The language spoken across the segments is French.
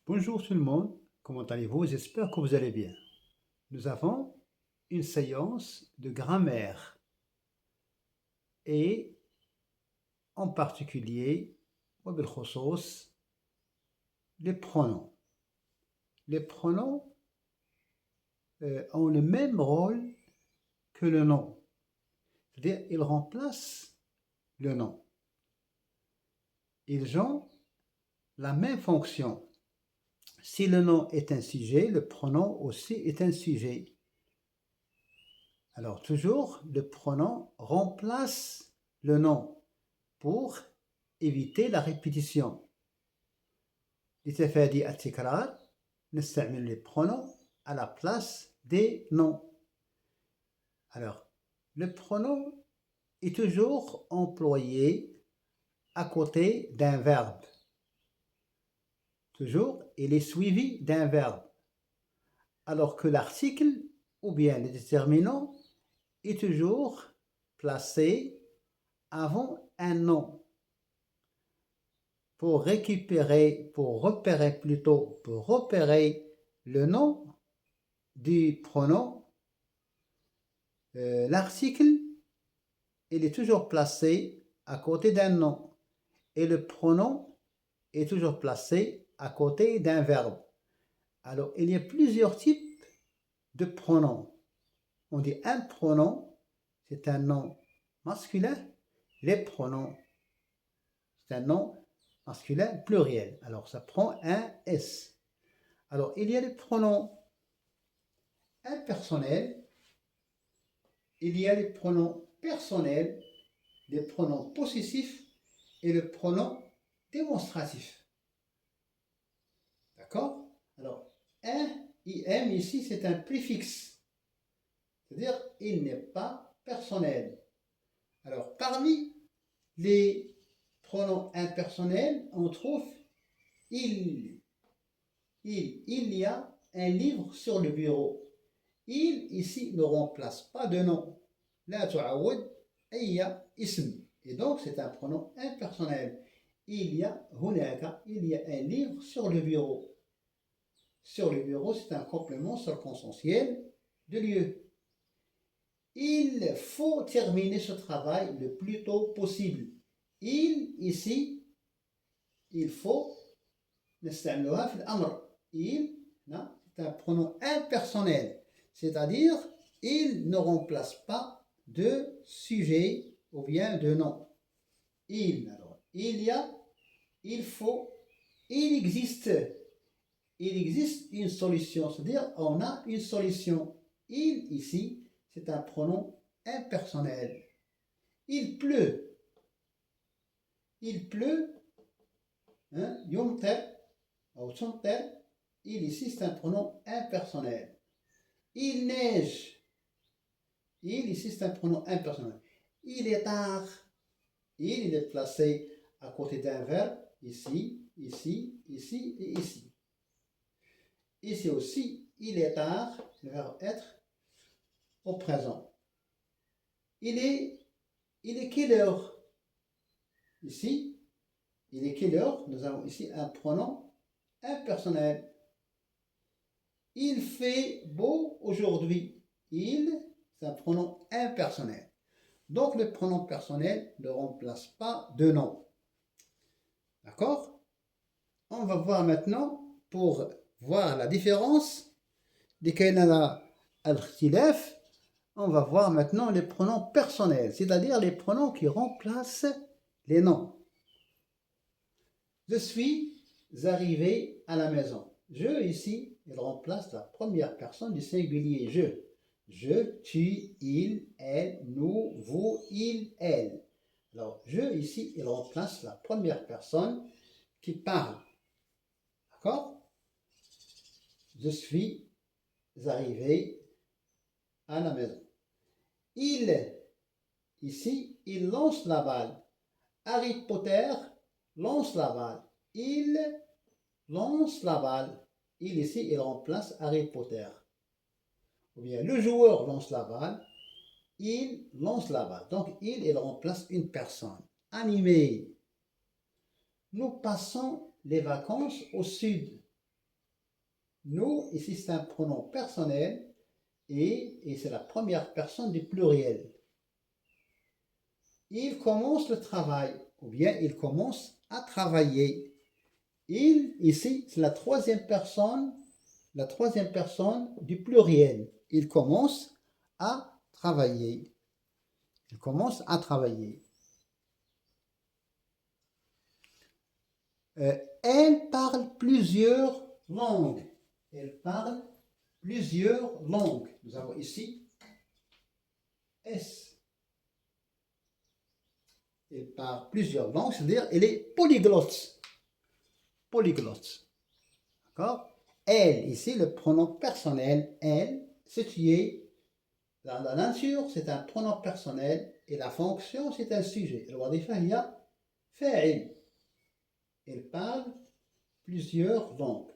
Bonjour tout le monde, comment allez-vous? J'espère que vous allez bien. Nous avons une séance de grammaire et en particulier, وبالخصوص, les pronoms. Les pronoms ont le même rôle que le nom, c'est-à-dire ils remplacent le nom. Ils ont la même fonction. Si le nom est un sujet, le pronom aussi est un sujet. Alors toujours, le pronom remplace le nom pour éviter la répétition. لتفادي التكرار نستعمل les pronoms à la place des noms. Alors, le pronom est toujours employé à côté d'un verbe. Toujours, il est suivi d'un verbe. Alors que l'article ou bien le déterminant est toujours placé avant un nom. Pour repérer le nom du pronom, l'article, il est toujours placé à côté d'un nom et le pronom est toujours placé à côté d'un verbe. Alors, il y a plusieurs types de pronoms. On dit un pronom, c'est un nom masculin. Les pronoms, c'est un nom masculin pluriel. Alors, ça prend un S. Alors, il y a les pronoms impersonnels, il y a les pronoms personnels, les pronoms possessifs et le pronom démonstratif. D'accord? Alors, un, im ici, c'est un préfixe. C'est-à-dire, il n'est pas personnel. Alors, parmi les pronoms impersonnels, on trouve il y a un livre sur le bureau. Il ici ne remplace pas de nom. لا تعود أي اسم. Et donc c'est un pronom impersonnel. Il y a un livre sur le bureau. Sur le bureau, c'est un complément circonstanciel de lieu. Il faut terminer ce travail le plus tôt possible. Il ici, il faut نستعملوها في الأمر. Il, c'est un pronom impersonnel. C'est-à-dire, il ne remplace pas de sujet ou bien de nom. Alors, il y a, il faut, il existe une solution, c'est-à-dire on a une solution. Il ici, c'est un pronom impersonnel. Il pleut, يمطر ou تمطر. Il ici, c'est un pronom impersonnel. Il neige. Il ici, c'est un pronom impersonnel. Il est tard. Il est placé à côté d'un verbe. Ici, ici, ici et ici. Ici aussi, il est tard. Le verbe être au présent. Il est quelle heure? Ici, il est quelle heure? Nous avons ici un pronom impersonnel. Il fait beau aujourd'hui. Il, c'est un pronom impersonnel. Donc, le pronom personnel ne remplace pas de nom. D'accord? On va voir maintenant, pour voir la différence, on va voir maintenant les pronoms personnels, c'est-à-dire les pronoms qui remplacent les noms. Je suis arrivé à la maison. Je, ici, il remplace la première personne du singulier je. Je, tu, il, elle, nous, vous, il, elle. Alors, je, ici, il remplace la première personne qui parle. D'accord? Je suis arrivé à la maison. Il, ici, il lance la balle. Harry Potter lance la balle. Il lance la balle. Il, ici, il remplace Harry Potter. Ou bien, le joueur lance la balle. Il lance la balle. Donc, il remplace une personne. Animé. Nous passons les vacances au sud. Nous, ici, c'est un pronom personnel et c'est la première personne du pluriel. Il commence le travail, ou bien il commence à travailler. Il, ici, c'est la troisième personne du pluriel. Il commence à travailler. Il commence à travailler. Elle parle plusieurs langues. Elle parle plusieurs langues. Nous avons ici S. Elle parle plusieurs langues, c'est-à-dire elle est polyglotte. Polyglotte. D'accord? Elle, ici, le pronom personnel, elle, situé dans la nature, c'est un pronom personnel et la fonction, c'est un sujet. الوظيفة هي فاعل. Elle parle plusieurs langues.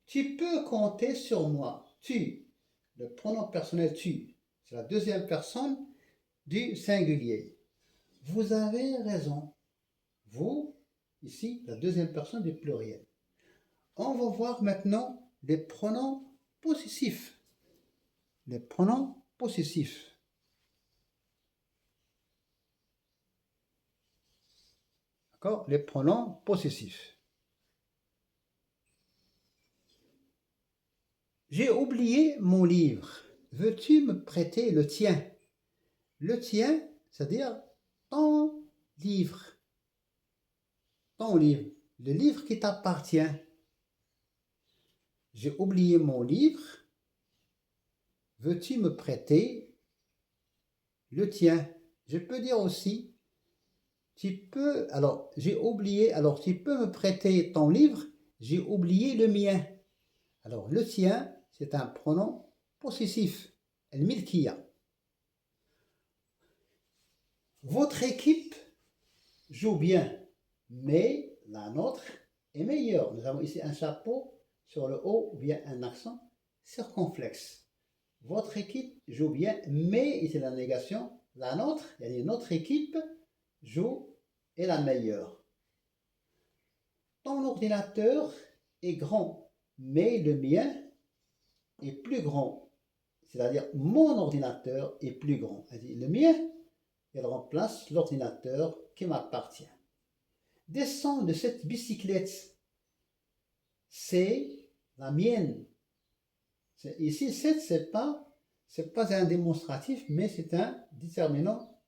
Tu peux compter sur moi. Tu, le pronom personnel tu, c'est la deuxième personne du singulier. Vous avez raison. Vous, ici, la deuxième personne du pluriel. On va voir maintenant les pronoms possessifs. Les pronoms possessifs. D'accord? Les pronoms possessifs. J'ai oublié mon livre. Veux-tu me prêter le tien? Le tien, c'est-à-dire ton livre. Ton livre. Le livre qui t'appartient. J'ai oublié mon livre. Veux-tu me prêter le tien? Je peux dire aussi, tu peux, alors j'ai oublié, alors tu peux me prêter ton livre, j'ai oublié le mien. Alors le tien, c'est un pronom possessif, الملكية. Votre équipe joue bien, mais la nôtre est meilleure. Nous avons ici un chapeau sur le haut ou bien un accent circonflexe. Votre équipe joue bien, mais ici la négation, la nôtre, notre équipe joue est la meilleure. Ton ordinateur est grand, mais le mien est plus grand. C'est-à-dire, mon ordinateur est plus grand. Le mien, il remplace l'ordinateur qui m'appartient. Descends de cette bicyclette. C'est la mienne. Ici, cette, c'est pas un démonstratif, mais c'est un déterminant.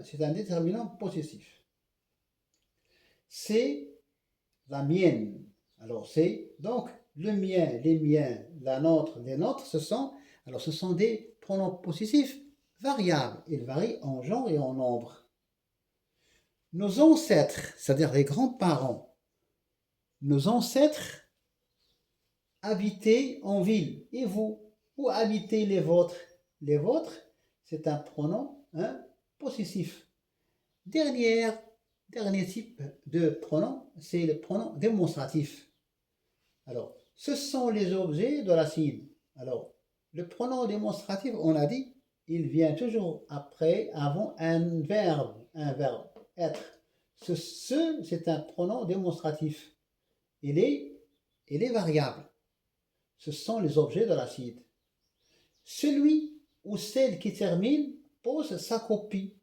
C'est un déterminant possessif. C'est la mienne. Alors, c'est donc le mien, les miens, la nôtre, les nôtres, ce sont des pronoms possessifs variables. Ils varient en genre et en nombre. Nos ancêtres, c'est-à-dire les grands-parents, nos ancêtres habitaient en ville. Et vous, où habitez les vôtres? Les vôtres, c'est un pronom possessif. Dernier type de pronom, c'est le pronom démonstratif. Alors, ce sont les objets de l'acide. Alors, le pronom démonstratif, on a dit, il vient toujours avant un verbe, être. C'est un pronom démonstratif. Il est variable. Ce sont les objets de l'acide. Celui ou celle qui termine pose sa copie.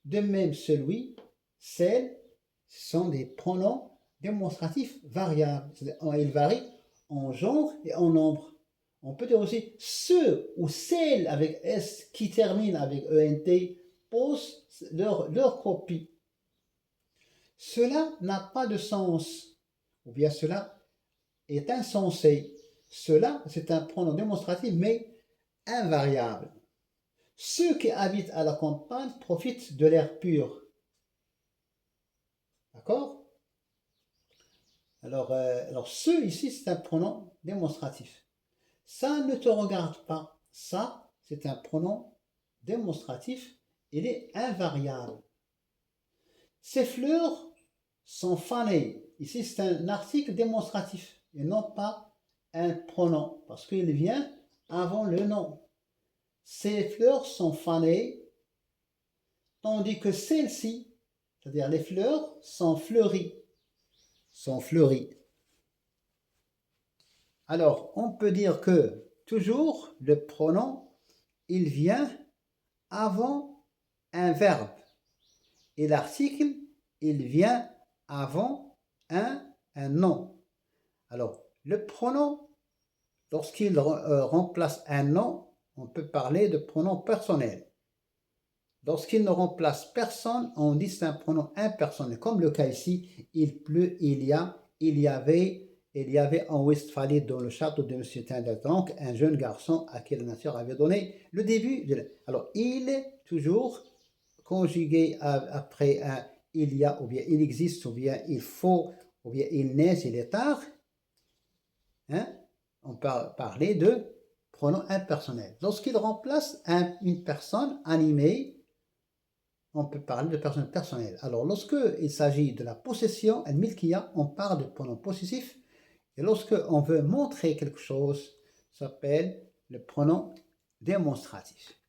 De même, celui, celle, ce sont des pronoms démonstratifs variables. Ils varient en genre et en nombre. On peut dire aussi ceux ou celles avec S qui terminent avec ENT posent leur copie. Cela n'a pas de sens, ou bien cela est insensé. Cela, c'est un pronom démonstratif, mais invariable. Ceux qui habitent à la campagne profitent de l'air pur. D'accord? Alors, ceux ici, c'est un pronom démonstratif. Ça ne te regarde pas. Ça, c'est un pronom démonstratif. Il est invariable. Ces fleurs sont fanées. Ici, c'est un article démonstratif et non pas un pronom parce qu'il vient avant le nom. Ces fleurs sont fanées, tandis que celles-ci, c'est-à-dire les fleurs, sont fleuries. Alors, on peut dire que toujours le pronom, il vient avant un verbe. Et l'article, il vient avant un nom. Alors, le pronom, lorsqu'il remplace un nom, on peut parler de pronom personnel. Lorsqu'il ne remplace personne, on dit c'est un pronom impersonnel. Comme le cas ici, il pleut, il y avait en Westphalie, dans le château de M. Tindeltranck, un jeune garçon à qui la nature avait donné le début. Alors, il est toujours conjugué après un il y a, ou bien il existe, ou bien il faut, ou bien il neige, il est tard. Hein? On peut parler de pronom impersonnel. Lorsqu'il remplace une personne animée, on peut parler de personne personnelle. Alors, lorsque il s'agit de la possession, al-milkiya, on parle de pronom possessif. Et lorsque on veut montrer quelque chose, ça s'appelle le pronom démonstratif.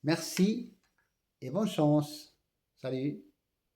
Merci et bonne chance. Salut.